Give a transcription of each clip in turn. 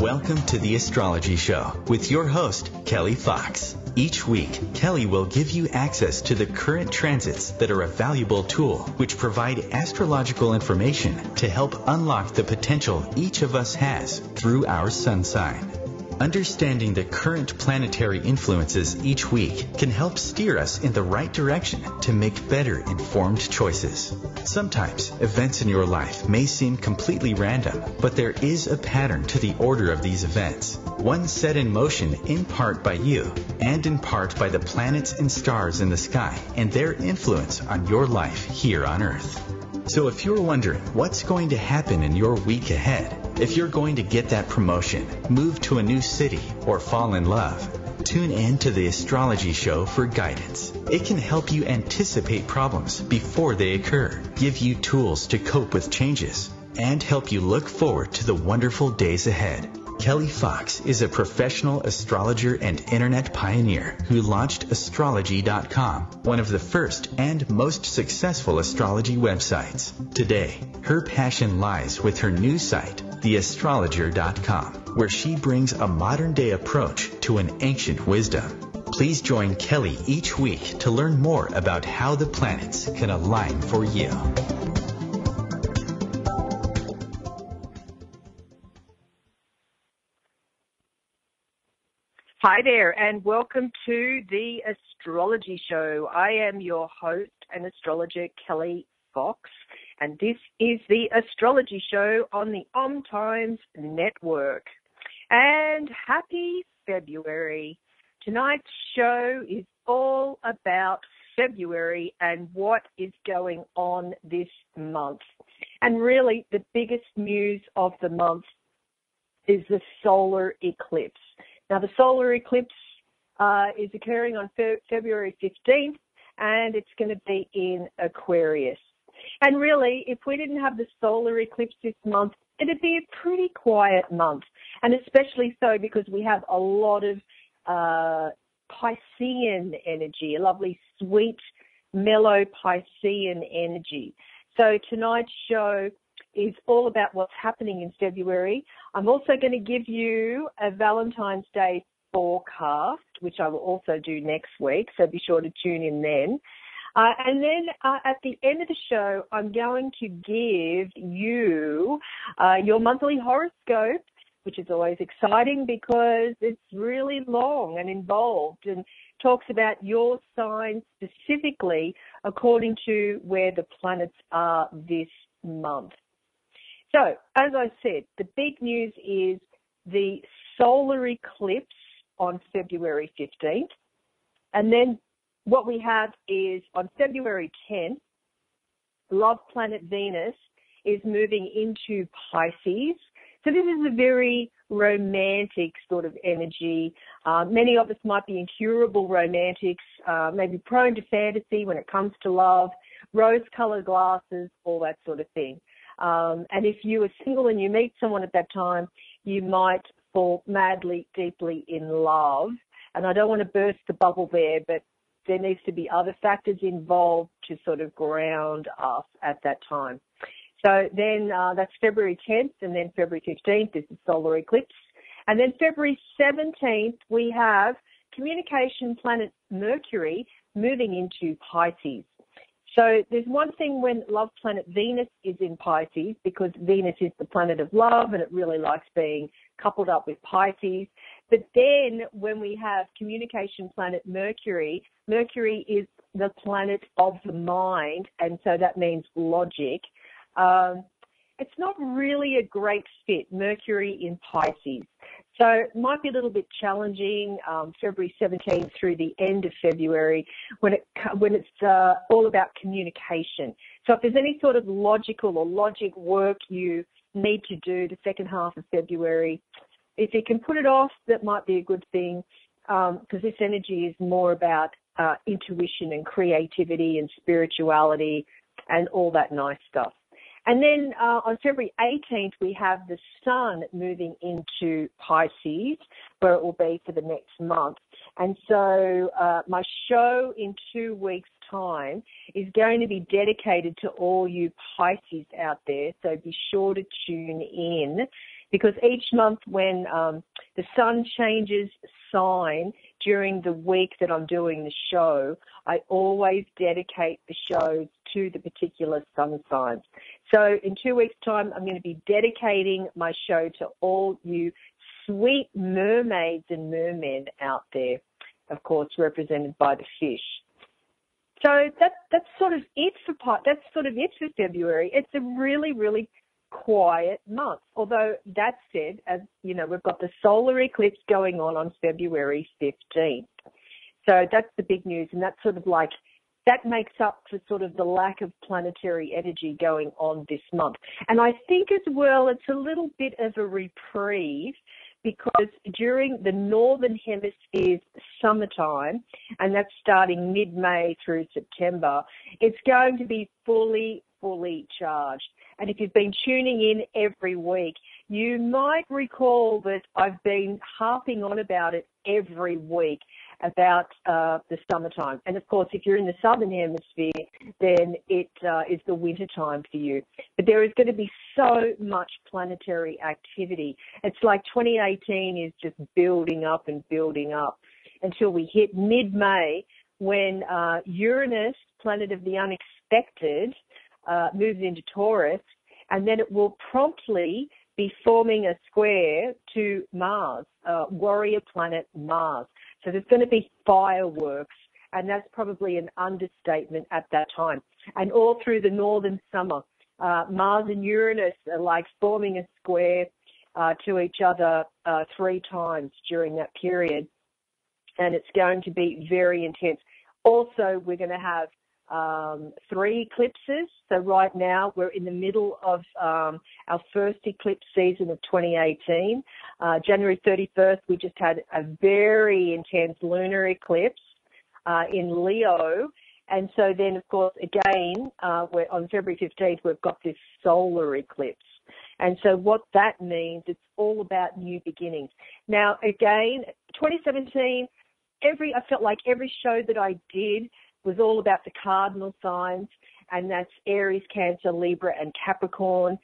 Welcome to the Astrology Show with your host, Kelly Fox. Each week, Kelly will give you access to the current transits that are a valuable tool which provide astrological information to help unlock the potential each of us has through our sun sign. Understanding the current planetary influences each week can help steer us in the right direction to make better informed choices. Sometimes events in your life may seem completely random, but there is a pattern to the order of these events, one set in motion in part by you and in part by the planets and stars in the sky and their influence on your life here on Earth. So if you're wondering what's going to happen in your week ahead, if you're going to get that promotion, move to a new city, or fall in love, tune in to the Astrology Show for guidance. It can help you anticipate problems before they occur, give you tools to cope with changes, and help you look forward to the wonderful days ahead. Kelly Fox is a professional astrologer and internet pioneer who launched astrology.com, one of the first and most successful astrology websites. Today, her passion lies with her new site, theastrologer.com, where she brings a modern-day approach to an ancient wisdom. Please join Kelly each week to learn more about how the planets can align for you. Hi there, and welcome to the Astrology Show. I am your host and astrologer, Kelly Fox, and this is the Astrology Show on the OMTimes network. And happy February. Tonight's show is all about February and what is going on this month. And really, the biggest news of the month is the solar eclipse. Now, the solar eclipse is occurring on February 15th, and it's going to be in Aquarius. And really, if we didn't have the solar eclipse this month, it'd be a pretty quiet month, and especially so because we have a lot of Piscean energy, a lovely, sweet, mellow Piscean energy. So tonight's show is all about what's happening in February. I'm also going to give you a Valentine's Day forecast, which I will also do next week, so be sure to tune in then. And then at the end of the show, I'm going to give you your monthly horoscope, which is always exciting because it's really long and involved and talks about your sign specifically according to where the planets are this month. So, as I said, the big news is the solar eclipse on February 15th. And then what we have is on February 10th, love planet Venus is moving into Pisces. So this is a very romantic sort of energy. Many of us might be incurable romantics, maybe prone to fantasy when it comes to love, rose-colored glasses, all that sort of thing. And if you are single and you meet someone at that time, you might fall madly, deeply in love. And I don't want to burst the bubble there, but there needs to be other factors involved to sort of ground us at that time. So then that's February 10th, and then February 15th is the solar eclipse. And then February 17th, we have communication planet Mercury moving into Pisces. So there's one thing when love planet Venus is in Pisces, because Venus is the planet of love and it really likes being coupled up with Pisces. But then when we have communication planet Mercury, Mercury is the planet of the mind, and so that means logic. It's not really a great fit, Mercury in Pisces. So it might be a little bit challenging February 17th through the end of February when it's all about communication. So if there's any sort of logical or logic work you need to do the second half of February, if you can put it off, that might be a good thing because this energy is more about intuition and creativity and spirituality and all that nice stuff. And then on February 18th, we have the sun moving into Pisces, where it will be for the next month. And so my show in 2 weeks' time is going to be dedicated to all you Pisces out there. So be sure to tune in because each month when the sun changes sign during the week that I'm doing the show, I always dedicate the shows to the particular sun signs. So in 2 weeks' time, I'm going to be dedicating my show to all you sweet mermaids and mermen out there, of course, represented by the fish. So that's sort of it for February. It's a really, really quiet month. Although that said, as you know, we've got the solar eclipse going on February 15th. So that's the big news, and that's sort of like that makes up for sort of the lack of planetary energy going on this month. And I think as well, it's a little bit of a reprieve, because during the Northern Hemisphere's summertime, and that's starting mid-May through September, it's going to be fully charged. And if you've been tuning in every week, you might recall that I've been harping on about it every week, about the summertime. And of course, if you're in the Southern Hemisphere, then it is the winter time for you. But there is going to be so much planetary activity. It's like 2018 is just building up and building up until we hit mid-May, when Uranus, planet of the unexpected, moves into Taurus, and then it will promptly be forming a square to Mars, warrior planet Mars. So there's going to be fireworks, and that's probably an understatement at that time. And all through the northern summer, Mars and Uranus are like forming a square to each other 3 times during that period. And it's going to be very intense. Also, we're going to have 3 eclipses. So right now we're in the middle of our first eclipse season of 2018. January 31st, we just had a very intense lunar eclipse in Leo. And so then, of course, again, we're on February 15th, we've got this solar eclipse. And so what that means, it's all about new beginnings. Now, again, 2017, I felt like every show that I did was all about the cardinal signs, and that's Aries, Cancer, Libra, and Capricorn.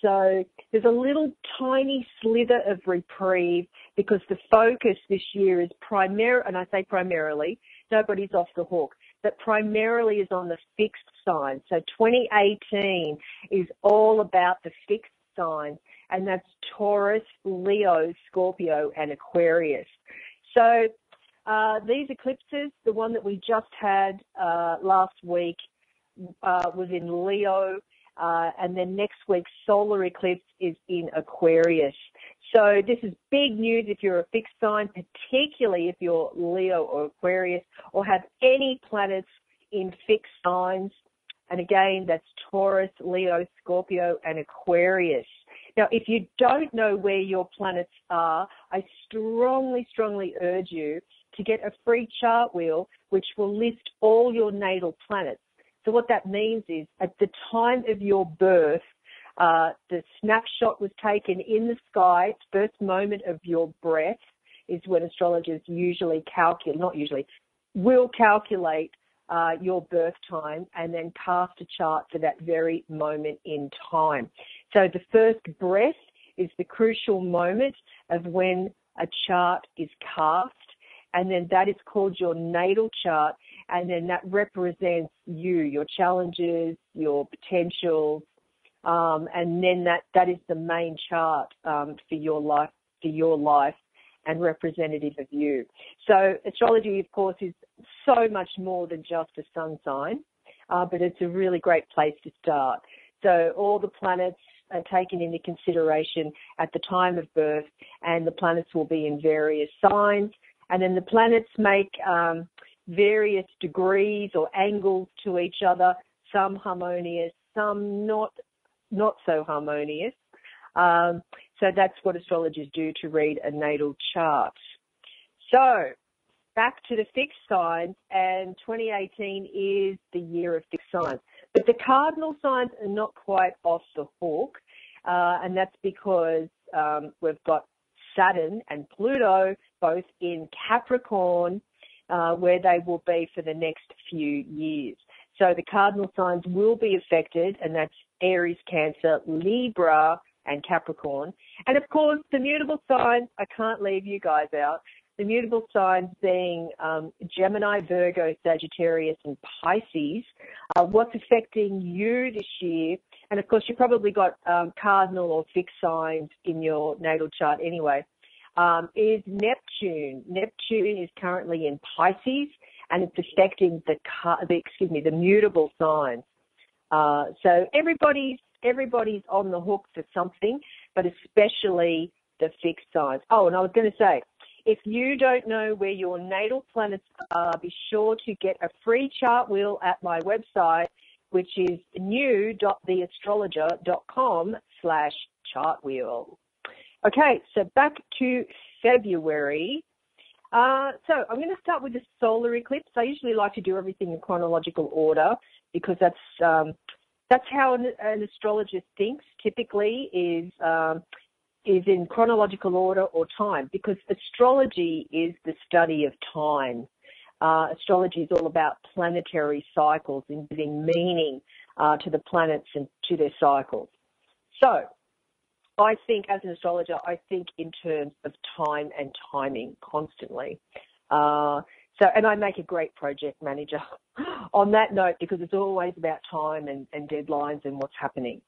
So there's a little tiny slither of reprieve, because the focus this year is and I say primarily, nobody's off the hook, but primarily is on the fixed signs. So 2018 is all about the fixed signs, and that's Taurus, Leo, Scorpio, and Aquarius. So these eclipses, the one that we just had last week was in Leo, and then next week's solar eclipse is in Aquarius. So this is big news if you're a fixed sign, particularly if you're Leo or Aquarius, or have any planets in fixed signs. And again, that's Taurus, Leo, Scorpio, and Aquarius. Now, if you don't know where your planets are, I strongly urge you to get a free chart wheel which will list all your natal planets. So what that means is, at the time of your birth, the snapshot was taken in the sky. First moment of your breath is when astrologers will calculate your birth time, and then cast a chart for that very moment in time. So the first breath is the crucial moment of when a chart is cast, and then that is called your natal chart, and then that represents you, your challenges, your potentials, and then that is the main chart for your life and representative of you. So astrology, of course, is so much more than just a sun sign, but it's a really great place to start. So all the planets are taken into consideration at the time of birth, and the planets will be in various signs. And then the planets make various degrees or angles to each other, some harmonious, some not so harmonious. So that's what astrologers do to read a natal chart. So back to the fixed signs, and 2018 is the year of fixed signs. But the cardinal signs are not quite off the hook, and that's because we've got Saturn and Pluto both in Capricorn, where they will be for the next few years. So the cardinal signs will be affected, and that's Aries, Cancer, Libra, and Capricorn. And, of course, the mutable signs, I can't leave you guys out. The mutable signs being Gemini, Virgo, Sagittarius, and Pisces. What's affecting you this year, and, of course, you probably got cardinal or fixed signs in your natal chart anyway, is Neptune. Neptune is currently in Pisces, and it's affecting the mutable signs. So everybody's on the hook for something, but especially the fixed signs. Oh, and I was going to say, if you don't know where your natal planets are, be sure to get a free chart wheel at my website, which is new.theastrologer.com/chart wheel. Okay, so back to February. So I'm going to start with the solar eclipse. I usually like to do everything in chronological order because that's how an astrologist thinks. Typically is in chronological order or time, because astrology is the study of time. Astrology is all about planetary cycles and giving meaning to the planets and to their cycles. So I think, as an astrologer, I think in terms of time and timing constantly. And I make a great project manager on that note, because it's always about time and deadlines and what's happening.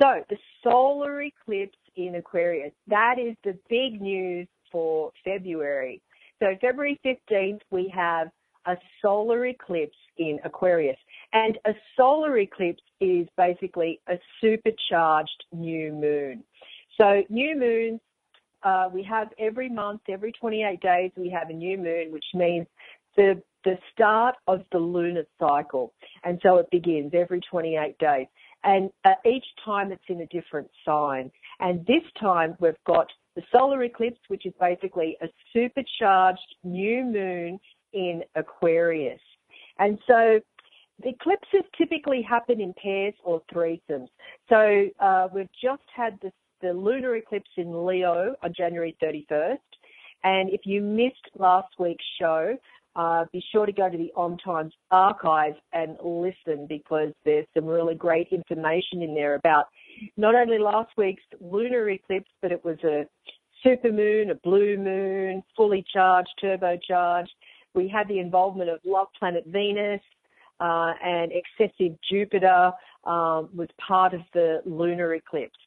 So the solar eclipse in Aquarius, that is the big news for February. So February 15th, we have a solar eclipse in Aquarius. And a solar eclipse is basically a supercharged new moon. So new moons, we have every month, every 28 days, we have a new moon, which means the start of the lunar cycle. And so it begins every 28 days. And each time it's in a different sign. And this time we've got the solar eclipse, which is basically a supercharged new moon in Aquarius. And so the eclipses typically happen in pairs or threesomes. So we've just had the lunar eclipse in Leo on January 31st. And if you missed last week's show, be sure to go to the OMTimes archive and listen, because there's some really great information in there about not only last week's lunar eclipse, but it was a supermoon, a blue moon, fully charged, turbocharged. We had the involvement of love planet Venus, and excessive Jupiter was part of the lunar eclipse.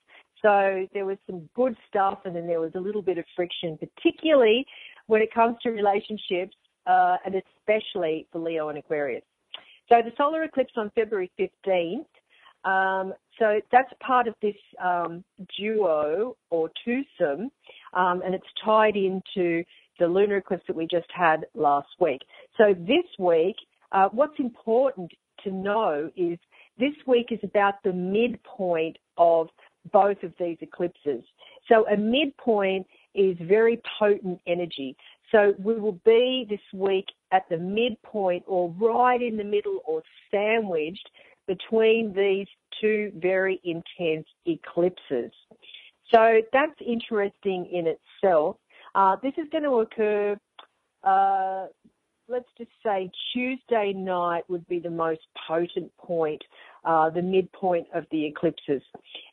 So there was some good stuff, and then there was a little bit of friction, particularly when it comes to relationships, and especially for Leo and Aquarius. So the solar eclipse on February 15th, so that's part of this duo or twosome, and it's tied into the lunar eclipse that we just had last week. So this week, what's important to know is this week is about the midpoint of both of these eclipses. So a midpoint is very potent energy. So we will be this week at the midpoint, or right in the middle, or sandwiched between these two very intense eclipses. So that's interesting in itself. This is going to occur, let's just say Tuesday night would be the most potent point, the midpoint of the eclipses.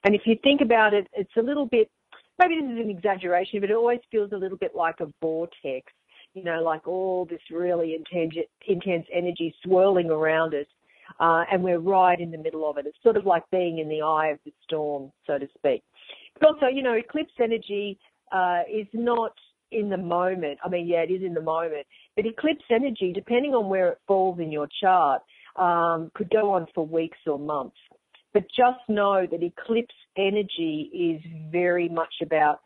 And if you think about it, it's a little bit, maybe this is an exaggeration, but it always feels a little bit like a vortex, like all this really intense energy swirling around us, and we're right in the middle of it. It's sort of like being in the eye of the storm, so to speak. But also, eclipse energy is not in the moment. I mean, yeah, it is in the moment. But eclipse energy, depending on where it falls in your chart, could go on for weeks or months. But just know that eclipse energy is very much about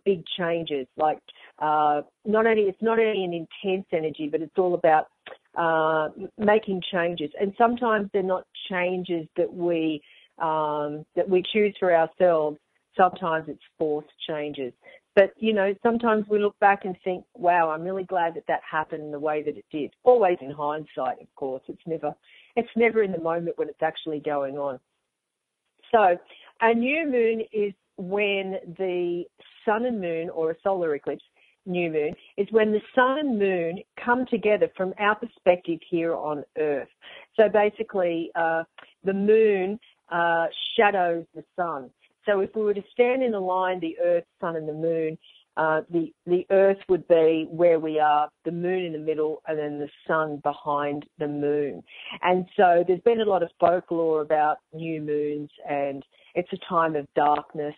big changes. Like it's not only an intense energy, but it's all about making changes. And sometimes they're not changes that we choose for ourselves. Sometimes it's forced changes. But, sometimes we look back and think, wow, I'm really glad that happened the way that it did. Always in hindsight, of course. It's never in the moment when it's actually going on. So a new moon is when the sun and moon, or a solar eclipse, new moon, is when the sun and moon come together from our perspective here on Earth. So basically, the moon shadows the sun. So if we were to stand in a line, the Earth, Sun and the Moon, the Earth would be where we are, the Moon in the middle, and then the Sun behind the Moon. And so there's been a lot of folklore about new moons, and it's a time of darkness.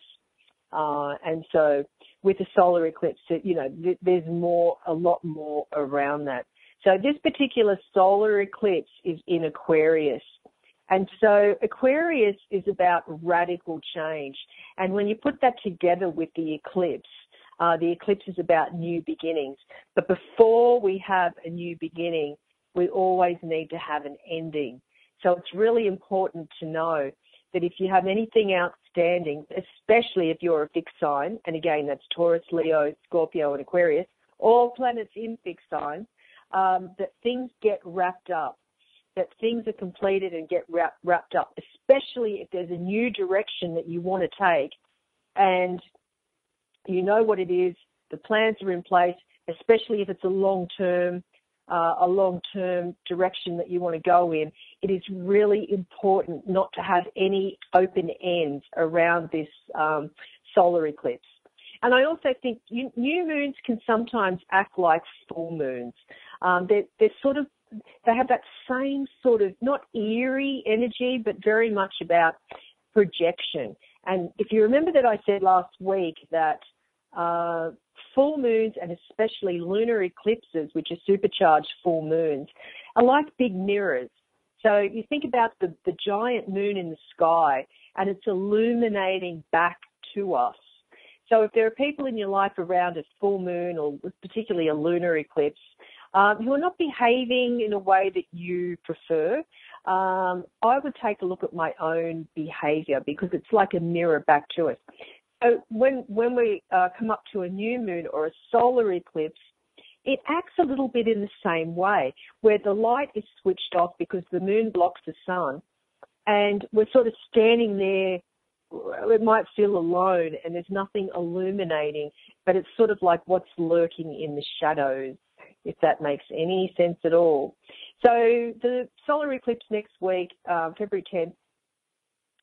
And so with the solar eclipse, there's a lot more around that. So this particular solar eclipse is in Aquarius. And so Aquarius is about radical change. And when you put that together with the eclipse is about new beginnings. But before we have a new beginning, we always need to have an ending. So it's really important to know that if you have anything outstanding, especially if you're a fixed sign, and again, that's Taurus, Leo, Scorpio, and Aquarius, all planets in fixed signs, that things get wrapped up, that things are completed and get wrapped up, especially if there's a new direction that you want to take and you know what it is, the plans are in place, especially if it's a long-term direction that you want to go in. It is really important not to have any open ends around this solar eclipse. And I also think new moons can sometimes act like full moons. They have that same sort of, not eerie energy, but very much about projection. And if you remember that I said last week that full moons and especially lunar eclipses, which are supercharged full moons, are like big mirrors. So you think about the giant moon in the sky and it's illuminating back to us. So if there are people in your life around a full moon or particularly a lunar eclipse who are not behaving in a way that you prefer, I would take a look at my own behavior because it's like a mirror back to us. So when we come up to a new moon or a solar eclipse, it acts a little bit in the same way, where the light is switched off because the moon blocks the sun, and we're sort of standing there. It might feel alone and there's nothing illuminating, but it's sort of like what's lurking in the shadows, if that makes any sense at all. So the solar eclipse next week, February 10th,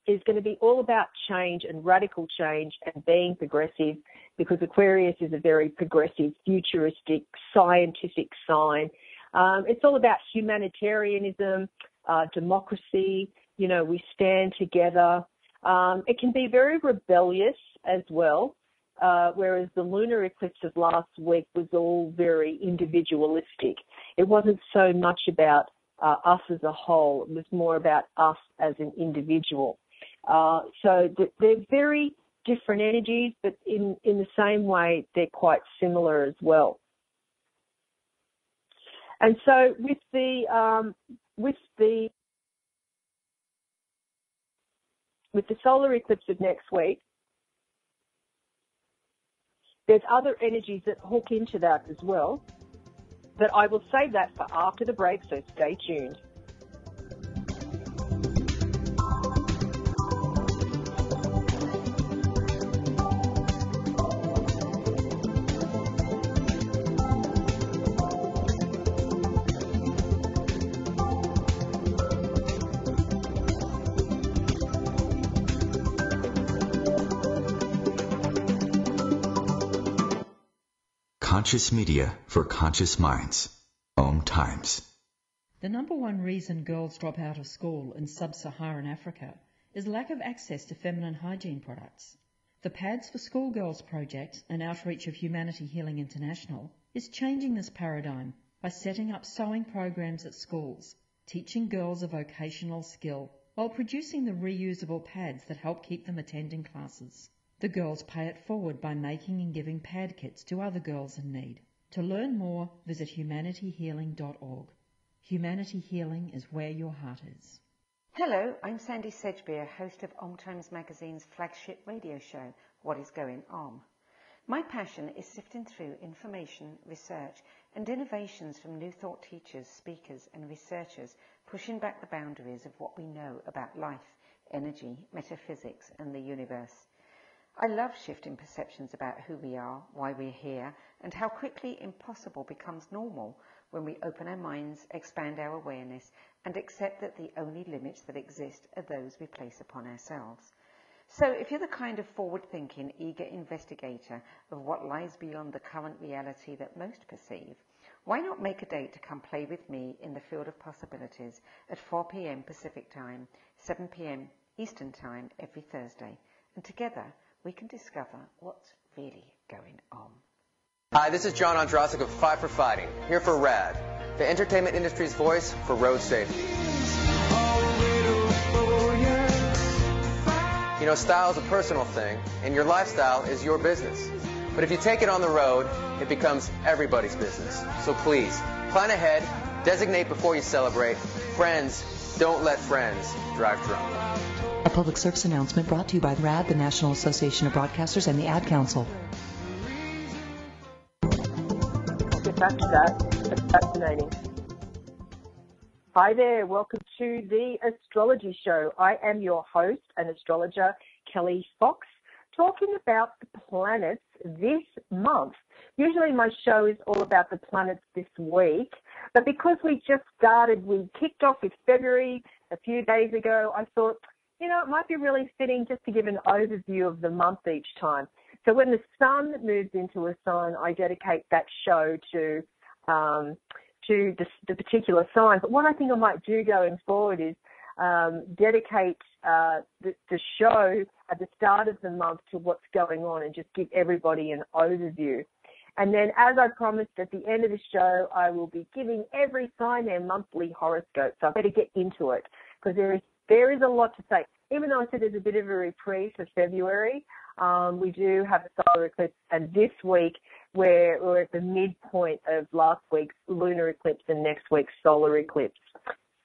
is going to be all about change and radical change and being progressive, because Aquarius is a very progressive, futuristic, scientific sign. It's all about humanitarianism, democracy. We stand together. It can be very rebellious as well, whereas the lunar eclipse of last week was all very individualistic. It wasn't so much about us as a whole. It was more about us as an individual. So they're very different energies, but in the same way, they're quite similar as well. And so with the solar eclipse of next week, there's other energies that hook into that as well, but I will save that for after the break, so stay tuned. Conscious media for conscious minds. OMTimes. The number one reason girls drop out of school in sub-Saharan Africa is lack of access to feminine hygiene products. The Pads for Schoolgirls project, an outreach of Humanity Healing International, is changing this paradigm by setting up sewing programs at schools, teaching girls a vocational skill, while producing the reusable pads that help keep them attending classes. The girls pay it forward by making and giving pad kits to other girls in need. To learn more, visit humanityhealing.org. Humanity Healing is where your heart is. Hello, I'm Sandy Sedgbeer, host of OMTimes magazine's flagship radio show, What is Going On? My passion is sifting through information, research and innovations from new thought teachers, speakers and researchers, pushing back the boundaries of what we know about life, energy, metaphysics and the universe. I love shifting perceptions about who we are, why we're here, and how quickly impossible becomes normal when we open our minds, expand our awareness, and accept that the only limits that exist are those we place upon ourselves. So if you're the kind of forward-thinking, eager investigator of what lies beyond the current reality that most perceive, why not make a date to come play with me in the field of possibilities at 4 p.m. Pacific Time, 7 p.m. Eastern Time every Thursday, and together we can discover what's really going on. Hi, this is John Ondrasik of Five for Fighting, here for RAD, the entertainment industry's voice for road safety. You know, style is a personal thing, and your lifestyle is your business. But if you take it on the road, it becomes everybody's business. So please, plan ahead, designate before you celebrate. Friends, don't let friends drive drunk. A public service announcement brought to you by RAD, the National Association of Broadcasters, and the Ad Council. I'll get back to that. That's fascinating. Hi there, welcome to the Astrology Show. I am your host and astrologer, Kelly Fox, talking about the planets this month. Usually my show is all about the planets this week, but because we just started, we kicked off with February a few days ago, I thought, you know, it might be really fitting just to give an overview of the month each time. So when the sun moves into a sign, I dedicate that show to the particular sign. But what I think I might do going forward is dedicate the show at the start of the month to what's going on and just give everybody an overview. And then, as I promised, at the end of the show, I will be giving every sign their monthly horoscope. So I better get into it because there is a lot to say. Even though I said there's a bit of a reprieve for February, we do have a solar eclipse, and this week we're at the midpoint of last week's lunar eclipse and next week's solar eclipse.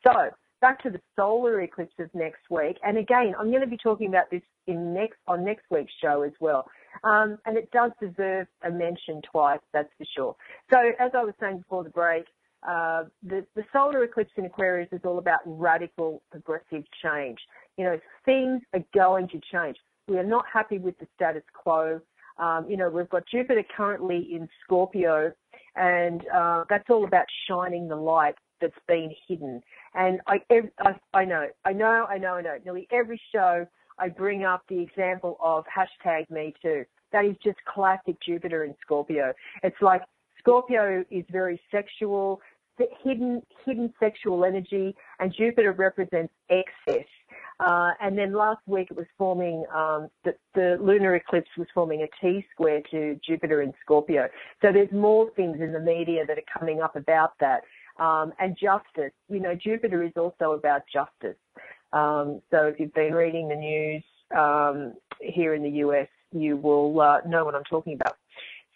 So back to the solar eclipses next week, and again, I'm going to be talking about this on next week's show as well, and it does deserve a mention twice, that's for sure. So as I was saying before the break, the solar eclipse in Aquarius is all about radical, progressive change. You know, things are going to change. We are not happy with the status quo. You know, we've got Jupiter currently in Scorpio, and that's all about shining the light that's been hidden. And I know. Nearly every show I bring up the example of #MeToo. That is just classic Jupiter in Scorpio. It's like Scorpio is very sexual, hidden sexual energy, and Jupiter represents excess. And then last week it was forming, the lunar eclipse was forming a T-square to Jupiter in Scorpio. So there's more things in the media that are coming up about that. And justice. You know, Jupiter is also about justice. So if you've been reading the news here in the US, you will know what I'm talking about.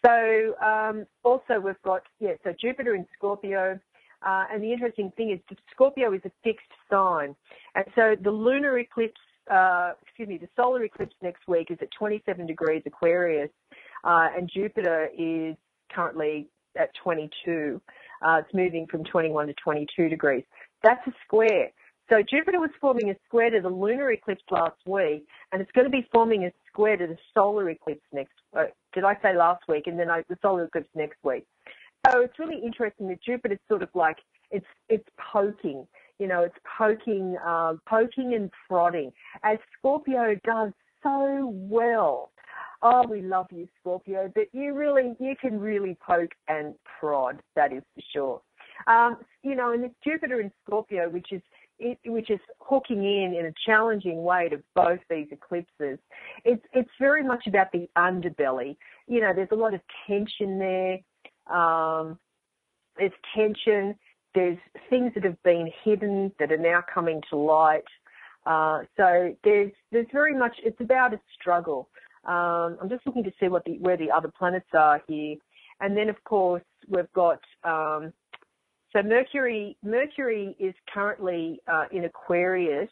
So also we've got, so Jupiter in Scorpio. And the interesting thing is that Scorpio is a fixed sign. And so the lunar eclipse, the solar eclipse next week is at 27 degrees Aquarius, and Jupiter is currently at 22. It's moving from 21 to 22 degrees. That's a square. So Jupiter was forming a square to the lunar eclipse last week, and it's going to be forming a square to the solar eclipse did I say last week? And then the solar eclipse next week. So it's really interesting that Jupiter's sort of like, it's poking, you know, it's poking and prodding, as Scorpio does so well. Oh, we love you, Scorpio, but you can really poke and prod, that is for sure. You know, and it's Jupiter in Scorpio, which is hooking in a challenging way to both these eclipses. It's very much about the underbelly. You know, there's a lot of tension there. There's tension. There's things that have been hidden that are now coming to light. So there's very much, it's about a struggle. I'm just looking to see where the other planets are here. And then, of course, we've got, so Mercury is currently in Aquarius,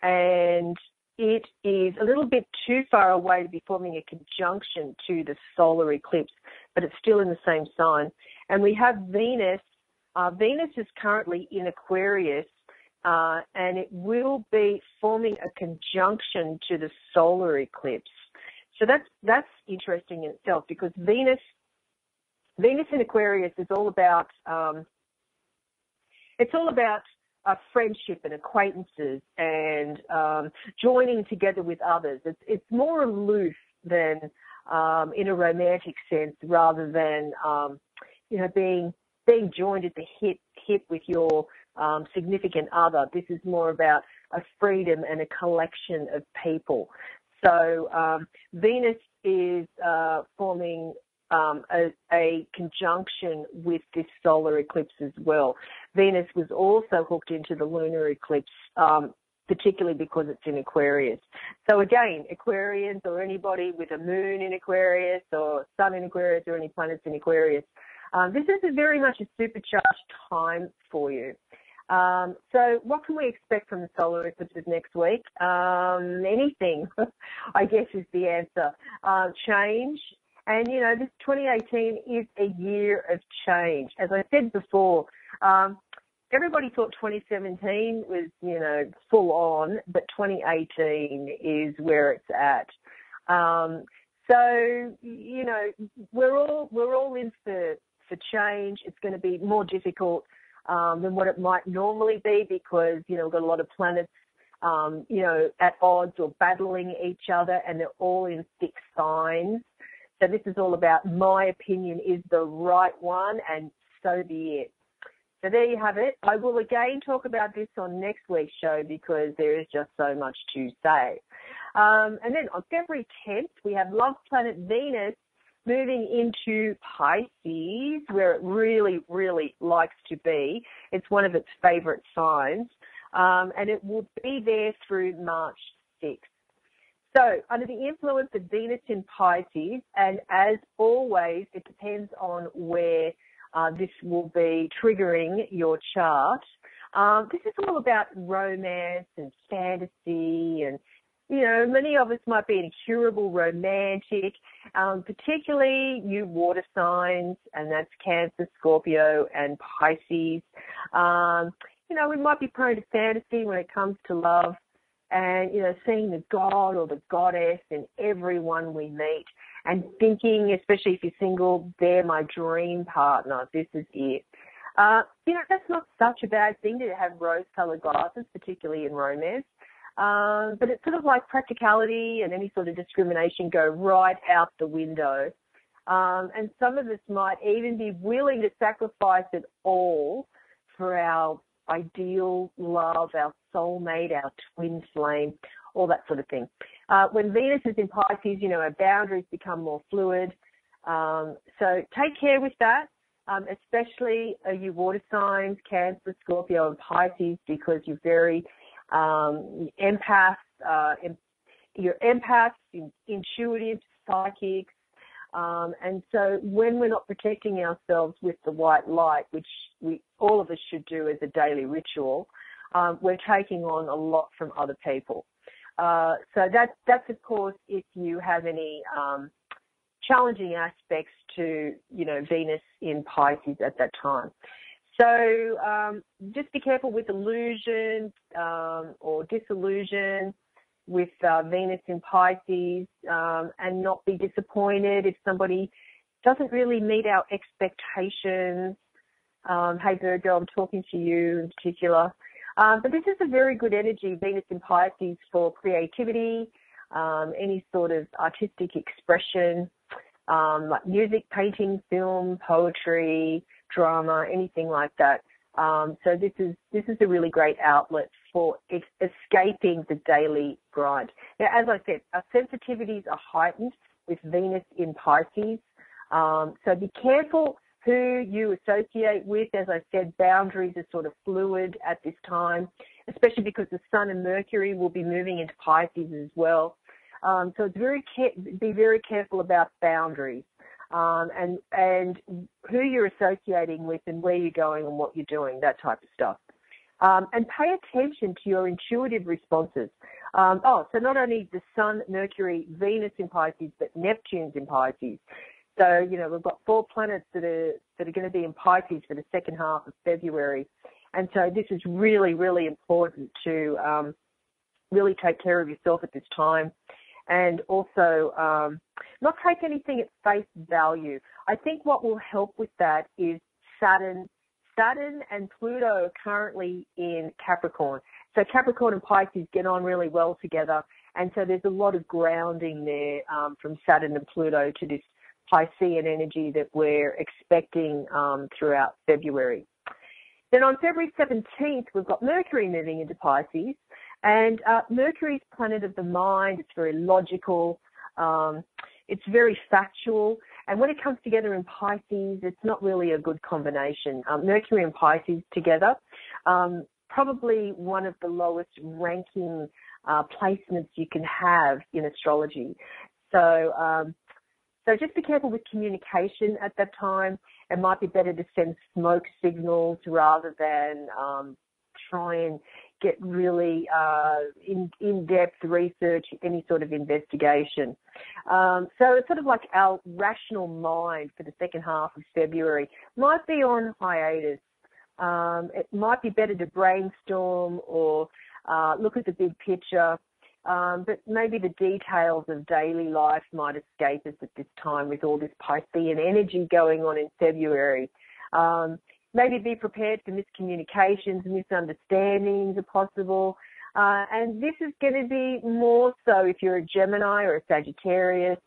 and it is a little bit too far away to be forming a conjunction to the solar eclipse, but it's still in the same sign. And we have Venus. Venus is currently in Aquarius, and it will be forming a conjunction to the solar eclipse. So that's interesting in itself, because Venus in Aquarius is all about friendship and acquaintances and joining together with others. It's more aloof than in a romantic sense, rather than being joined at the hip with your significant other. This is more about a freedom and a collection of people. So Venus is forming a conjunction with this solar eclipse as well. Venus was also hooked into the lunar eclipse, particularly because it's in Aquarius. So again, Aquarians or anybody with a moon in Aquarius or sun in Aquarius or any planets in Aquarius, this is very much a supercharged time for you. So what can we expect from the solar eclipses next week? Anything, I guess, is the answer. Change. And, this 2018 is a year of change. As I said before, everybody thought 2017 was, full on, but 2018 is where it's at. So, we're all in for change. It's going to be more difficult than what it might normally be because, we've got a lot of planets, at odds or battling each other, and they're all in fixed signs. So this is all about my opinion is the right one, and so be it. So there you have it. I will again talk about this on next week's show because there is just so much to say. And then on February 10th, we have love planet Venus moving into Pisces, where it really, really likes to be. It's one of its favorite signs. And it will be there through March 6th. So under the influence of Venus in Pisces, and as always, it depends on where this will be triggering your chart. This is all about romance and fantasy, and, many of us might be an incurable romantic, particularly you water signs, and that's Cancer, Scorpio, and Pisces. We might be prone to fantasy when it comes to love. And, seeing the god or the goddess in everyone we meet and thinking, especially if you're single, they're my dream partner. This is it. That's not such a bad thing to have rose-colored glasses, particularly in romance. But it's sort of like practicality and any sort of discrimination go right out the window. And some of us might even be willing to sacrifice it all for our ideal love, our soulmate, our twin flame, all that sort of thing. When Venus is in Pisces, our boundaries become more fluid. So take care with that, especially you water signs, Cancer, Scorpio, and Pisces, because you're very empaths, you're empaths, intuitive, psychics. And so when we're not protecting ourselves with the white light, which all of us should do as a daily ritual, we're taking on a lot from other people. So that's of course if you have any challenging aspects to, Venus in Pisces at that time. So just be careful with illusion or disillusion with Venus in Pisces, and not be disappointed if somebody doesn't really meet our expectations. Hey Virgo, I'm talking to you in particular. But this is a very good energy, Venus in Pisces, for creativity, any sort of artistic expression, like music, painting, film, poetry, drama, anything like that. So this is a really great outlet for escaping the daily grind. Now, as I said, our sensitivities are heightened with Venus in Pisces. So be careful who you associate with. As I said, boundaries are sort of fluid at this time, especially because the Sun and Mercury will be moving into Pisces as well. So it's be very careful about boundaries. And who you're associating with and where you're going and what you're doing, that type of stuff. And pay attention to your intuitive responses. So not only the Sun, Mercury, Venus in Pisces, but Neptune's in Pisces. So, we've got 4 planets that are going to be in Pisces for the second half of February. And so this is really, really important to really take care of yourself at this time. And also not take anything at face value. I think what will help with that is Saturn Saturn and Pluto are currently in Capricorn. So Capricorn and Pisces get on really well together. And so there's a lot of grounding there from Saturn and Pluto to this Piscean energy that we're expecting throughout February. Then on February 17th, we've got Mercury moving into Pisces. And Mercury's planet of the mind. It's very logical. It's very factual. And when it comes together in Pisces, it's not really a good combination. Mercury and Pisces together, probably one of the lowest ranking placements you can have in astrology. So just be careful with communication at that time. It might be better to send smoke signals rather than try and get really in-depth research, any sort of investigation. So it's sort of like our rational mind for the second half of February might be on hiatus. It might be better to brainstorm or look at the big picture, but maybe the details of daily life might escape us at this time with all this Piscean energy going on in February. Maybe be prepared for miscommunications, misunderstandings are possible. And this is going to be more so if you're a Gemini or a Sagittarius.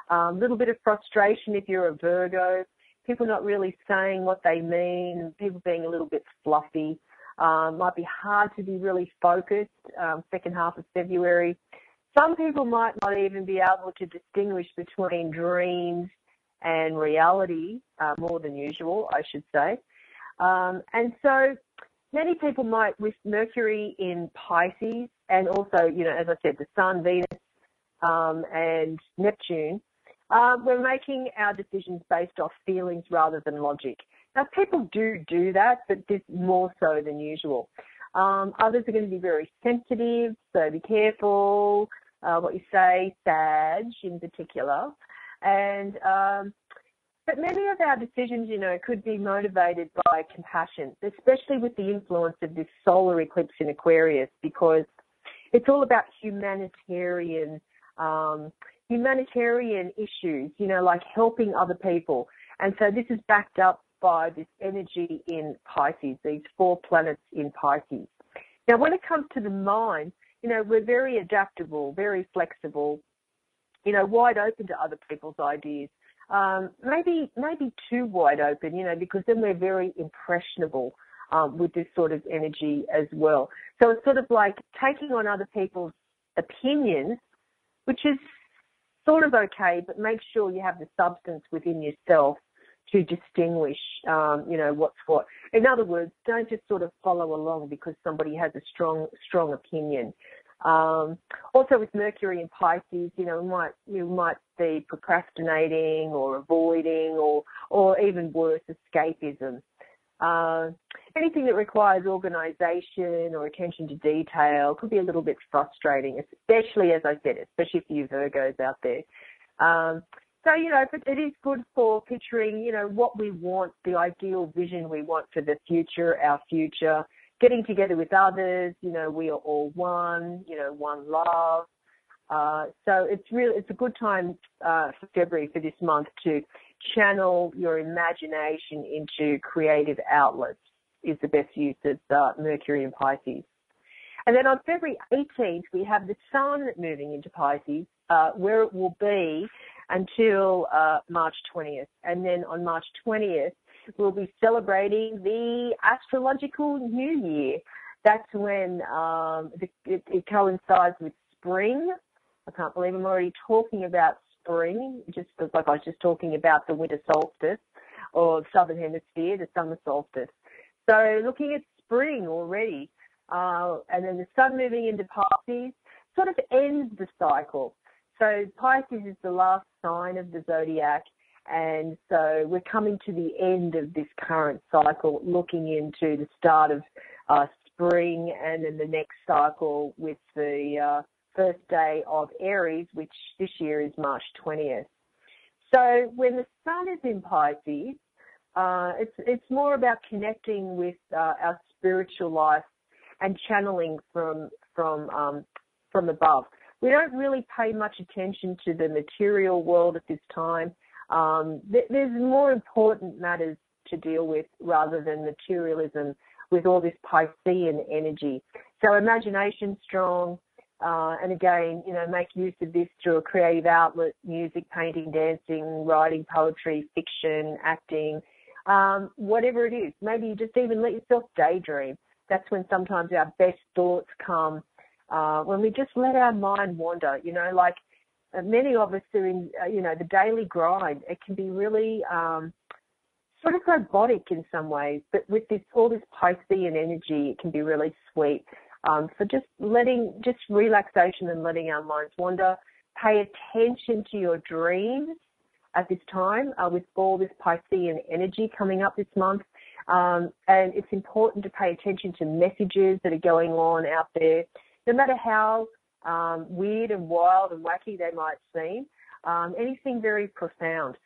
A little bit of frustration if you're a Virgo. People not really saying what they mean, people being a little bit fluffy. Might be hard to be really focused second half of February. Some people might not even be able to distinguish between dreams and reality, more than usual, I should say. And so many people might, with Mercury in Pisces, and also, as I said, the Sun, Venus, and Neptune, we're making our decisions based off feelings rather than logic. Now, people do that, but this more so than usual. Others are going to be very sensitive, so be careful what you say, Sag in particular. And but many of our decisions, could be motivated by compassion, especially with the influence of this solar eclipse in Aquarius, because it's all about humanitarian issues, like helping other people. And so this is backed up by this energy in Pisces, these 4 planets in Pisces. Now, when it comes to the mind, we're very adaptable, very flexible, wide open to other people's ideas. Maybe too wide open, because then we're very impressionable with this sort of energy as well. So it's sort of like taking on other people's opinions, which is sort of okay, but make sure you have the substance within yourself to distinguish, what's what. In other words, don't just sort of follow along because somebody has a strong opinion. Also with Mercury in Pisces, you might be procrastinating or avoiding or even worse, escapism. Anything that requires organisation or attention to detail could be a little bit frustrating, especially, as I said, especially for you Virgos out there. So, but it is good for picturing, what we want, the ideal vision we want for the future, our future, getting together with others, we are all one, one love. So it's a good time for February, for this month, to channel your imagination into creative outlets is the best use of Mercury in Pisces. And then on February 18th, we have the Sun moving into Pisces, where it will be until March 20th. And then on March 20th, we'll be celebrating the astrological New Year. That's when it coincides with spring. I can't believe I'm already talking about spring, just like I was just talking about the winter solstice or southern hemisphere, the summer solstice. So looking at spring already, and then the Sun moving into Pisces sort of ends the cycle. So Pisces is the last sign of the zodiac, and so we're coming to the end of this current cycle, looking into the start of spring, and then the next cycle with the first day of Aries, which this year is March 20th. So when the Sun is in Pisces, it's more about connecting with our spiritual life and channeling from above. We don't really pay much attention to the material world at this time. There's more important matters to deal with rather than materialism with all this Piscean energy. So imagination strong, and again, make use of this through a creative outlet, music, painting, dancing, writing, poetry, fiction, acting, whatever it is. Maybe you just even let yourself daydream. That's when sometimes our best thoughts come, when we just let our mind wander, like many of us are in, the daily grind. It can be really sort of robotic in some ways, but with all this Piscean energy, it can be really sweet. So just relaxation and letting our minds wander. Pay attention to your dreams at this time with all this Piscean energy coming up this month. And it's important to pay attention to messages that are going on out there, no matter how weird and wild and wacky they might seem, anything very profound.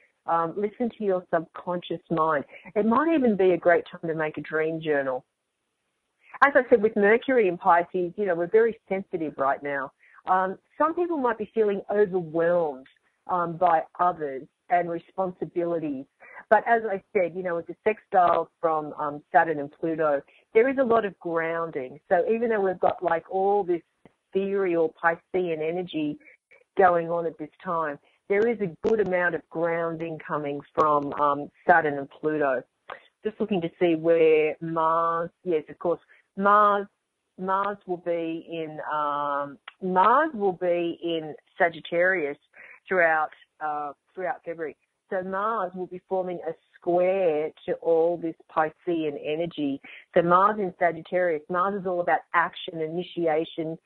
Listen to your subconscious mind. It might even be a great time to make a dream journal. As I said, with Mercury in Pisces, we're very sensitive right now. Some people might be feeling overwhelmed by others and responsibilities. But as I said, with the sextile from Saturn and Pluto, there is a lot of grounding. So even though we've got like all this ethereal Piscean energy going on at this time, there is a good amount of grounding coming from Saturn and Pluto. Just looking to see where Mars, yes, of course, Mars will be in Sagittarius throughout February. So Mars will be forming a square to all this Piscean energy. So Mars in Sagittarius, Mars is all about action, initiation,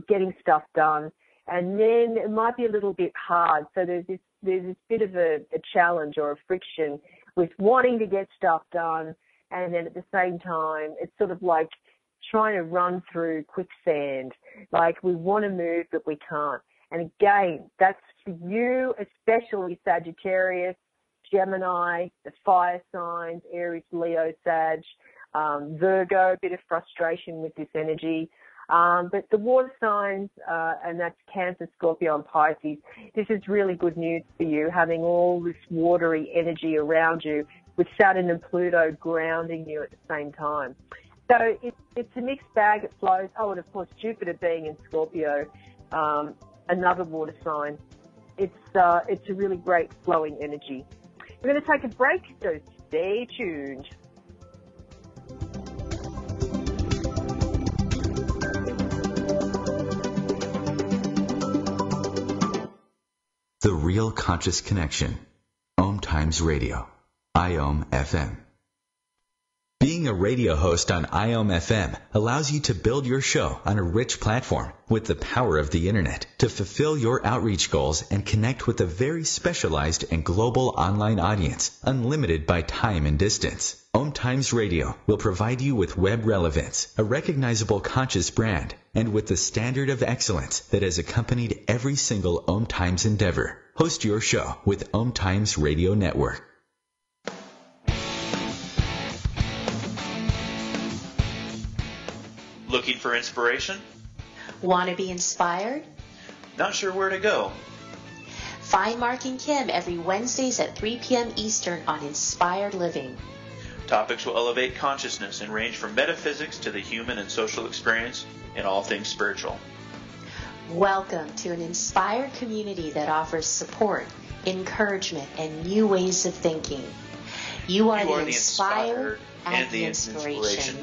getting stuff done. And then it might be a little bit hard. So there's this bit of a challenge or a friction with wanting to get stuff done, and then at the same time, it's sort of like trying to run through quicksand. Like we want to move, but we can't. And again, that's for you, especially Sagittarius, Gemini, the fire signs, Aries, Leo, Sag, Virgo, a bit of frustration with this energy. But the water signs, and that's Cancer, Scorpio, and Pisces, this is really good news for you, having all this watery energy around you with Saturn and Pluto grounding you at the same time. So it's a mixed bag. It flows. Oh, and of course, Jupiter being in Scorpio, another water sign. It's a really great flowing energy. We're going to take a break, so stay tuned. The Real Conscious Connection. OMTimes Radio. IOM FM. Being a radio host on IOM FM allows you to build your show on a rich platform with the power of the internet to fulfill your outreach goals and connect with a very specialized and global online audience, unlimited by time and distance. OMTimes Radio will provide you with web relevance, a recognizable conscious brand, and with the standard of excellence that has accompanied every single OMTimes endeavor. Host your show with OMTimes Radio Network. Looking for inspiration? Want to be inspired? Not sure where to go? Find Mark and Kim every Wednesdays at 3 p.m. Eastern on Inspired Living. Topics will elevate consciousness and range from metaphysics to the human and social experience and all things spiritual. Welcome to an inspired community that offers support, encouragement, and new ways of thinking. You are the inspired and the inspiration.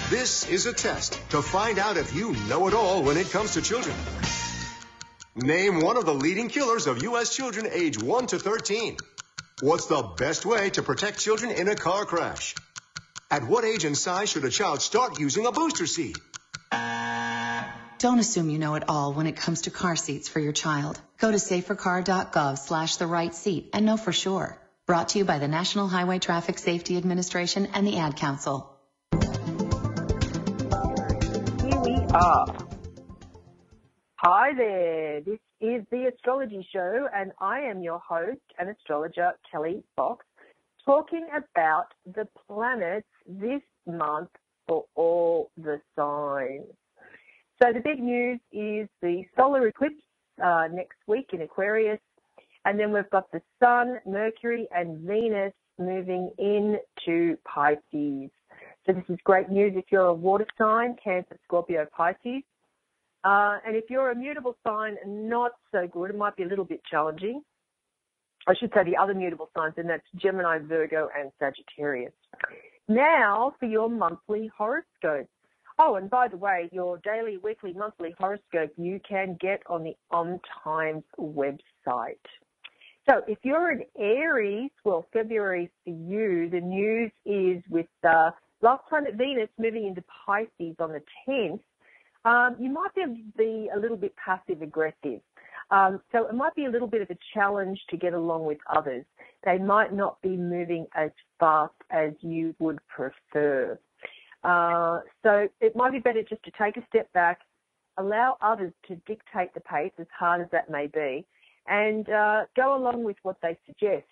This is a test to find out if you know it all when it comes to children. Name one of the leading killers of U.S. children age 1 to 13. What's the best way to protect children in a car crash? At what age and size should a child start using a booster seat? Don't assume you know it all when it comes to car seats for your child. Go to safercar.gov/the-right-seat and know for sure. Brought to you by the National Highway Traffic Safety Administration and the Ad Council. Here we are. Hi there. This is the Astrology Show, and I am your host and astrologer, Kelly Fox, talking about the planets this month for all the signs. So the big news is the solar eclipse next week in Aquarius. And then we've got the Sun, Mercury, and Venus moving into Pisces. So this is great news if you're a water sign, Cancer, Scorpio, Pisces. And if you're a mutable sign, not so good. It might be a little bit challenging. I should say the other mutable signs, and that's Gemini, Virgo, and Sagittarius. Now for your monthly horoscope. Oh, and by the way, your daily, weekly, monthly horoscope you can get on the OMTimes website. So if you're an Aries, well, February for you, the news is with last planet Venus moving into Pisces on the 10th, you might be a little bit passive-aggressive. So it might be a little bit of a challenge to get along with others. They might not be moving as fast as you would prefer. So it might be better just to take a step back, allow others to dictate the pace, as hard as that may be, and go along with what they suggest.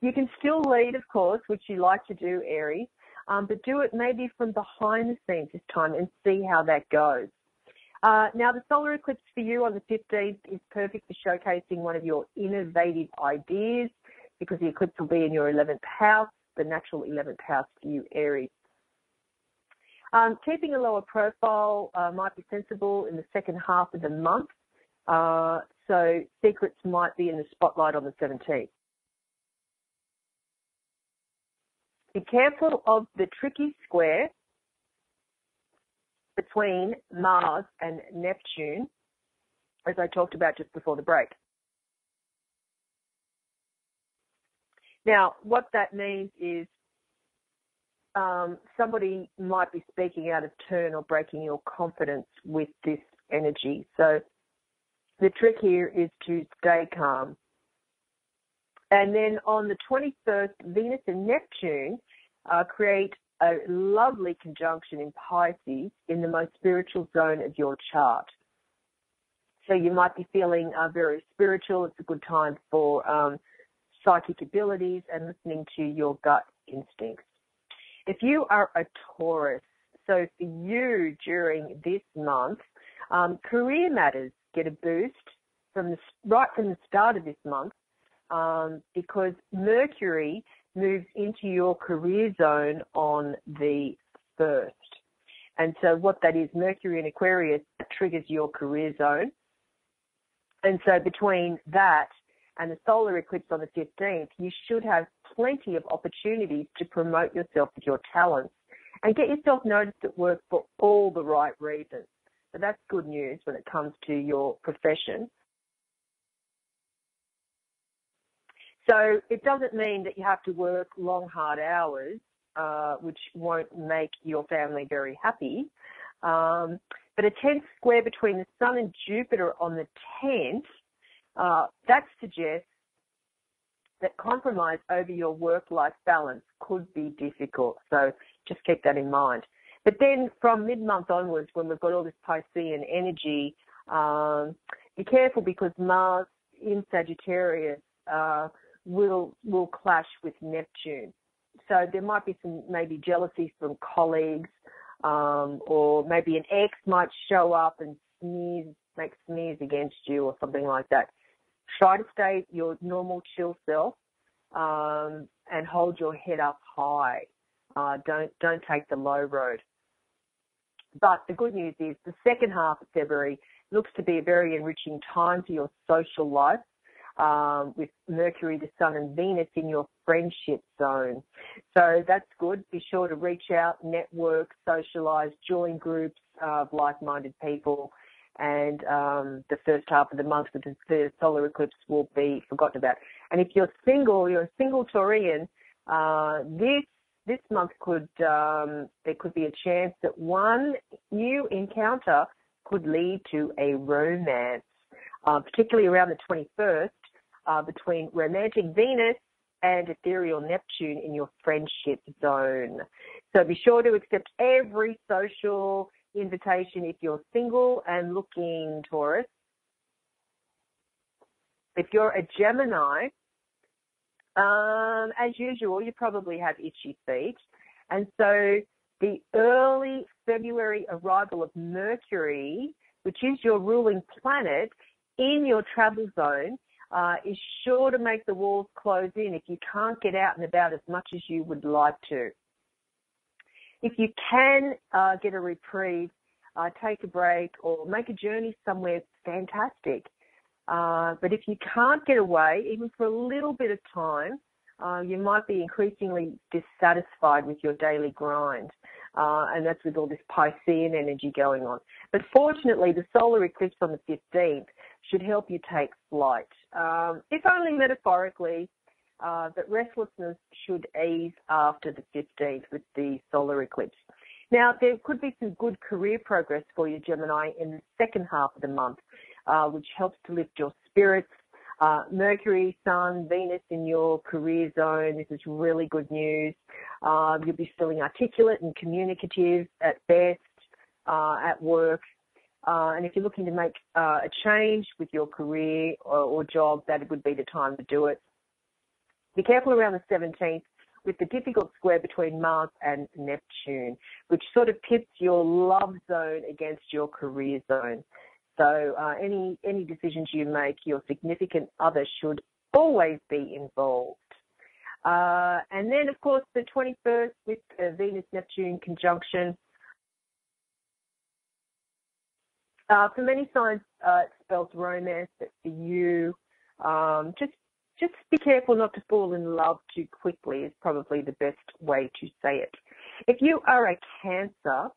You can still lead, of course, which you like to do, Aries, but do it maybe from behind the scenes this time and see how that goes. Now, the solar eclipse for you on the 15th is perfect for showcasing one of your innovative ideas because the eclipse will be in your 11th house, the natural 11th house for you, Aries. Keeping a lower profile might be sensible in the second half of the month. So secrets might be in the spotlight on the 17th. Be careful of the tricky square between Mars and Neptune, as I talked about just before the break. Now, what that means is somebody might be speaking out of turn or breaking your confidence with this energy. So the trick here is to stay calm. And then on the 21st, Venus and Neptune create a lovely conjunction in Pisces in the most spiritual zone of your chart. So you might be feeling very spiritual. It's a good time for psychic abilities and listening to your gut instincts. If you are a Taurus, so for you during this month, career matters get a boost right from the start of this month because Mercury moves into your career zone on the 1st. And so what that is, Mercury in Aquarius triggers your career zone. And so between that and the solar eclipse on the 15th, you should have plenty of opportunities to promote yourself with your talents and get yourself noticed at work for all the right reasons. So that's good news when it comes to your profession. So it doesn't mean that you have to work long, hard hours, which won't make your family very happy. But a 10th square between the Sun and Jupiter on the 10th, that suggests that compromise over your work-life balance could be difficult. So just keep that in mind. But then from mid-month onwards, when we've got all this Piscean energy, be careful because Mars in Sagittarius will clash with Neptune. So there might be some maybe jealousy from colleagues, or maybe an ex might show up and make smears against you or something like that. Try to stay your normal chill self and hold your head up high. Don't take the low road. But the good news is the second half of February looks to be a very enriching time for your social life, with Mercury, the Sun, and Venus in your friendship zone. So that's good. Be sure to reach out, network, socialize, join groups of like-minded people, and the first half of the month with the solar eclipse will be forgotten about. And if you're a single Taurian, this month there could be a chance that one new encounter could lead to a romance, particularly around the 21st, between romantic Venus and ethereal Neptune in your friendship zone. So be sure to accept every social invitation if you're single and looking, Taurus. If you're a Gemini, as usual, you probably have itchy feet. And so the early February arrival of Mercury, which is your ruling planet, in your travel zone is sure to make the walls close in if you can't get out and about as much as you would like to. If you can get a reprieve, take a break or make a journey somewhere fantastic. But if you can't get away, even for a little bit of time, you might be increasingly dissatisfied with your daily grind. And that's with all this Piscean energy going on. But fortunately, the solar eclipse on the 15th should help you take flight, if only metaphorically, but restlessness should ease after the 15th with the solar eclipse. Now, there could be some good career progress for you, Gemini, in the second half of the month, which helps to lift your spirits. Mercury, Sun, Venus in your career zone. This is really good news. You'll be feeling articulate and communicative at best, at work. And if you're looking to make a change with your career or job, that would be the time to do it. Be careful around the 17th with the difficult square between Mars and Neptune, which sort of pits your love zone against your career zone. So any decisions you make, your significant other should always be involved. And then, of course, the 21st with Venus-Neptune conjunction. For many signs, it spells romance, but for you, just be careful not to fall in love too quickly is probably the best way to say it. If you are a Cancer,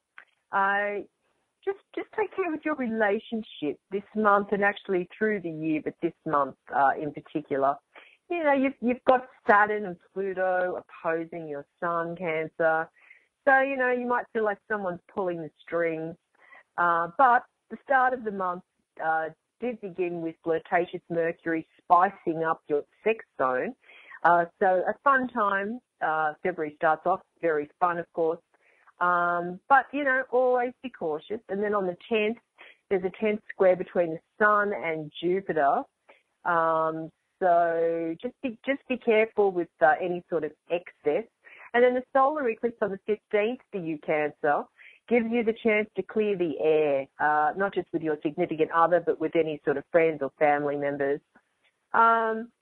just take care of your relationship this month and actually through the year, but this month in particular. You know, you've got Saturn and Pluto opposing your Sun, Cancer. So, you know, you might feel like someone's pulling the strings. But the start of the month did begin with flirtatious Mercury spicing up your sex zone. So a fun time. February starts off very fun, of course. But, you know, always be cautious. And then on the 10th, there's a 10th square between the Sun and Jupiter. So just be careful with any sort of excess. And then the solar eclipse on the 15th for you, Cancer, gives you the chance to clear the air, not just with your significant other, but with any sort of friends or family members.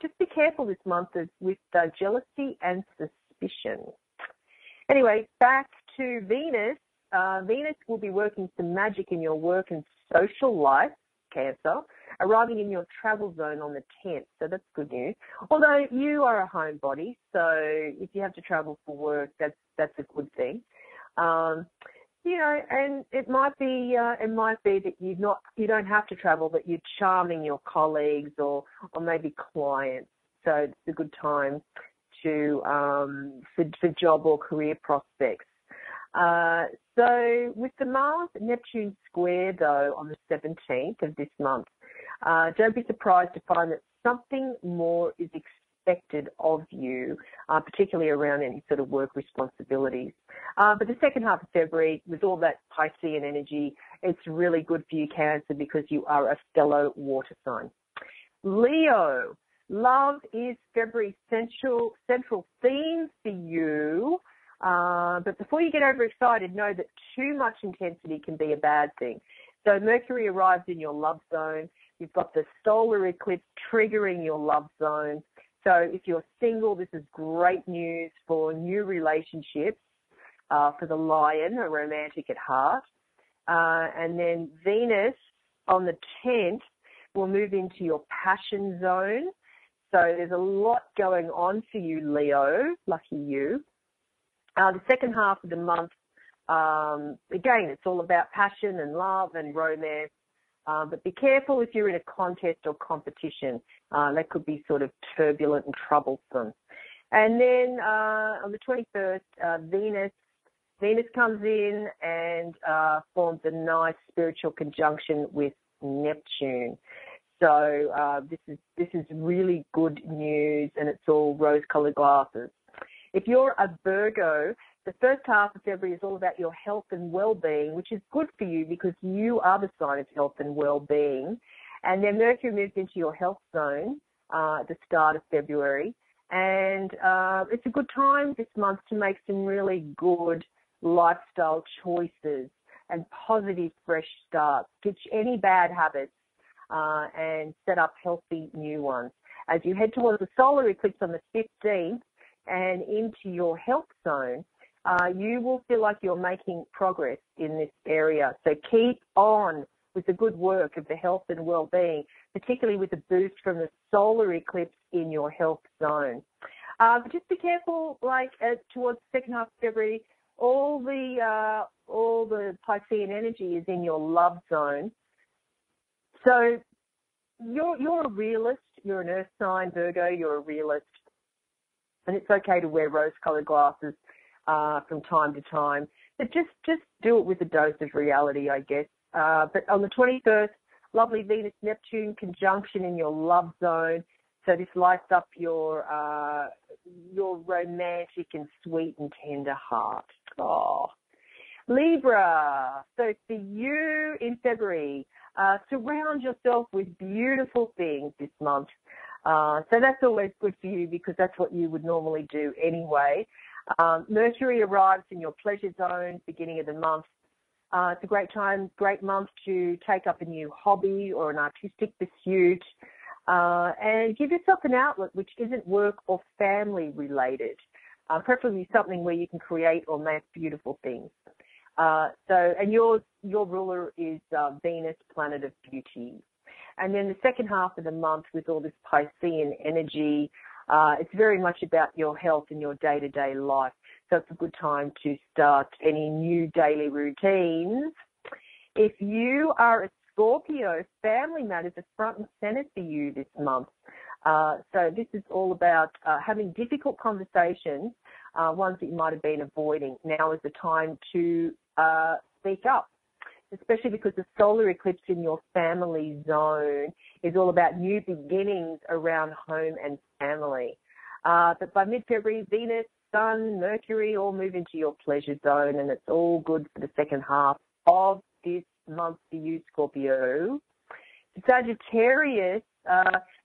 Just be careful this month with jealousy and suspicion. Anyway, back to Venus. Venus will be working some magic in your work and social life, Cancer, arriving in your travel zone on the 10th. So that's good news. Although you are a homebody, so if you have to travel for work, that's a good thing. You know, and it might be that you don't have to travel, but you're charming your colleagues or maybe clients. So it's a good time to for job or career prospects. So with the Mars-Neptune square, though, on the 17th of this month, don't be surprised to find that something more is expected of you, particularly around any sort of work responsibilities. But the second half of February, with all that Piscean energy, it's really good for you, Cancer, because you are a fellow water sign. Leo, love is February's central theme for you. But before you get overexcited, know that too much intensity can be a bad thing. So Mercury arrives in your love zone. You've got the solar eclipse triggering your love zone. So if you're single, this is great news for new relationships, for the lion, a romantic at heart. And then Venus on the 10th will move into your passion zone. So there's a lot going on for you, Leo. Lucky you. The second half of the month, again, it's all about passion and love and romance. But be careful if you're in a contest or competition. That could be sort of turbulent and troublesome. And then on the 21st, Venus comes in and forms a nice spiritual conjunction with Neptune. So this is really good news, and it's all rose-colored glasses. If you're a Virgo, the first half of February is all about your health and well-being, which is good for you because you are the sign of health and well-being. And then Mercury moves into your health zone at the start of February. And it's a good time this month to make some really good lifestyle choices and positive fresh starts. Ditch any bad habits and set up healthy new ones. As you head towards the solar eclipse on the 15th and into your health zone, you will feel like you're making progress in this area. So keep on with the good work of the health and well-being, particularly with the boost from the solar eclipse in your health zone. But just be careful, towards the second half of February, all the Piscean energy is in your love zone. So you're a realist. You're an earth sign, Virgo. You're a realist. And it's okay to wear rose-colored glasses from time to time. But just do it with a dose of reality, I guess. But on the 21st, lovely Venus-Neptune conjunction in your love zone. So this lights up your romantic and sweet and tender heart. Oh. Libra. So for you in February, surround yourself with beautiful things this month. So that's always good for you because that's what you would normally do anyway. Mercury arrives in your pleasure zone beginning of the month. It's a great month to take up a new hobby or an artistic pursuit and give yourself an outlet which isn't work or family related, preferably something where you can create or make beautiful things. And your ruler is Venus, planet of beauty. And then the second half of the month with all this Piscean energy, it's very much about your health and your day-to-day life. So it's a good time to start any new daily routines. If you are a Scorpio, family matters are front and center for you this month. So this is all about having difficult conversations, ones that you might have been avoiding. Now is the time to speak up, especially because the solar eclipse in your family zone is all about new beginnings around home and family. But by mid-February, Venus, Sun, Mercury all move into your pleasure zone, and it's all good for the second half of this month for you, Scorpio. Sagittarius,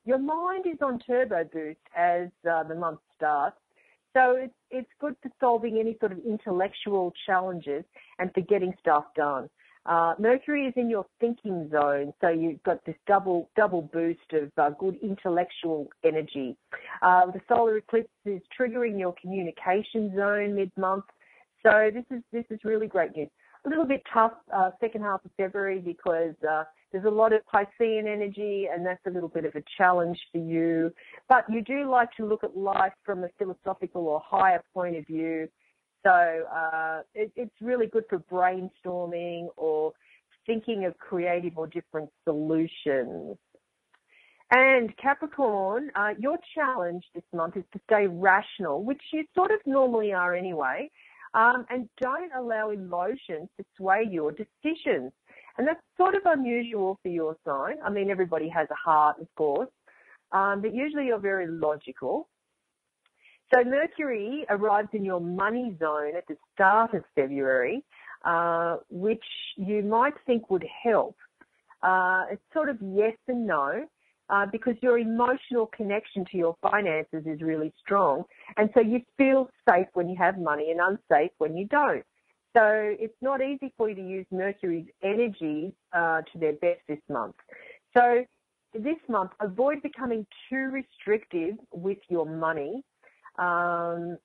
your mind is on turbo boost as the month starts. So it's good for solving any sort of intellectual challenges and for getting stuff done. Mercury is in your thinking zone, so you've got this double boost of good intellectual energy. The solar eclipse is triggering your communication zone mid-month, so this is really great news. A little bit tough second half of February because there's a lot of Piscean energy, and that's a little bit of a challenge for you. But you do like to look at life from a philosophical or higher point of view. So it's really good for brainstorming or thinking of creative or different solutions. And Capricorn, your challenge this month is to stay rational, which you sort of normally are anyway, and don't allow emotions to sway your decisions. And that's sort of unusual for your sign. I mean, everybody has a heart, of course, but usually you're very logical. So Mercury arrives in your money zone at the start of February, which you might think would help. It's sort of yes and no, because your emotional connection to your finances is really strong. And so you feel safe when you have money and unsafe when you don't. So it's not easy for you to use Mercury's energies to their best this month. So this month, avoid becoming too restrictive with your money. Or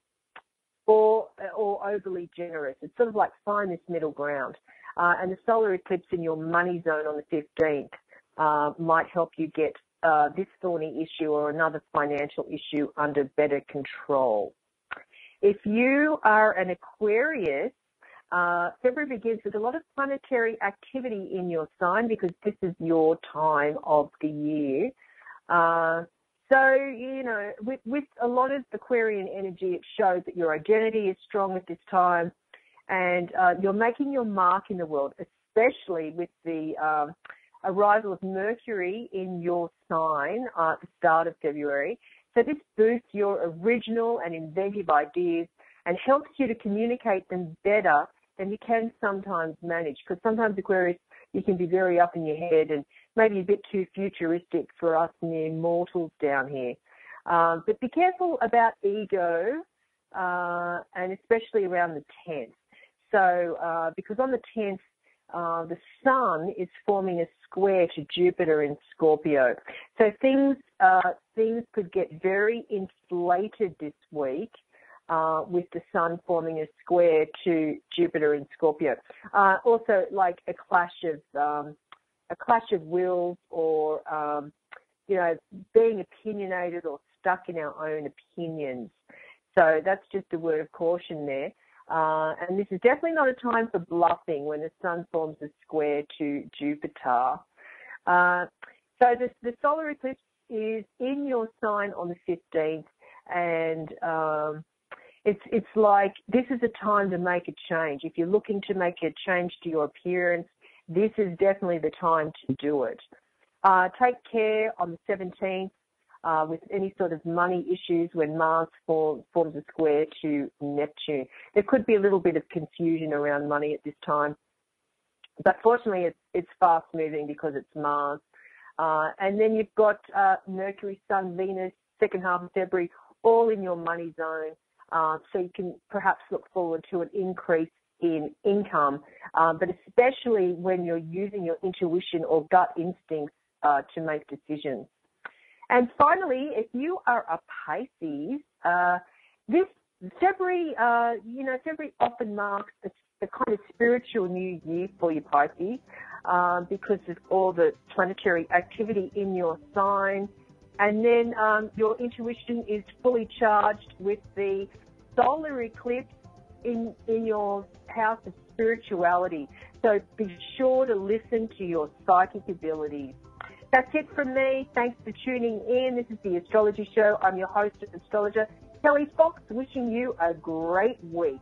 overly generous. It's sort of like find this middle ground. And the solar eclipse in your money zone on the 15th might help you get this thorny issue or another financial issue under better control. If you are an Aquarius, February begins with a lot of planetary activity in your sign because this is your time of the year. So, you know, with a lot of Aquarian energy, it shows that your identity is strong at this time and you're making your mark in the world, especially with the arrival of Mercury in your sign at the start of February. So this boosts your original and inventive ideas and helps you to communicate them better than you can sometimes manage. Because sometimes, Aquarius, you can be very up in your head and maybe a bit too futuristic for us mere mortals down here. But be careful about ego, and especially around the 10th. So because on the 10th, the Sun is forming a square to Jupiter in Scorpio. So things could get very inflated this week with the Sun forming a square to Jupiter in Scorpio. Also, like a clash of wills, or being opinionated or stuck in our own opinions. So that's just a word of caution there. And this is definitely not a time for bluffing when the Sun forms a square to Jupiter. So the solar eclipse is in your sign on the 15th, and it's like this is a time to make a change. If you're looking to make a change to your appearance, this is definitely the time to do it. Take care on the 17th with any sort of money issues when Mars forms a square to Neptune. There could be a little bit of confusion around money at this time, but fortunately it's fast moving because it's Mars. And then you've got Mercury, Sun, Venus, second half of February, all in your money zone. So you can perhaps look forward to an increase in income, but especially when you're using your intuition or gut instincts to make decisions. And finally, if you are a Pisces, this February, February often marks the kind of spiritual new year for you, Pisces, because of all the planetary activity in your sign. And then your intuition is fully charged with the solar eclipse in your house of spirituality. So be sure to listen to your psychic abilities. That's it from me. Thanks for tuning in. This is the Astrology Show. I'm your host, astrologer Kelly Fox, wishing you a great week.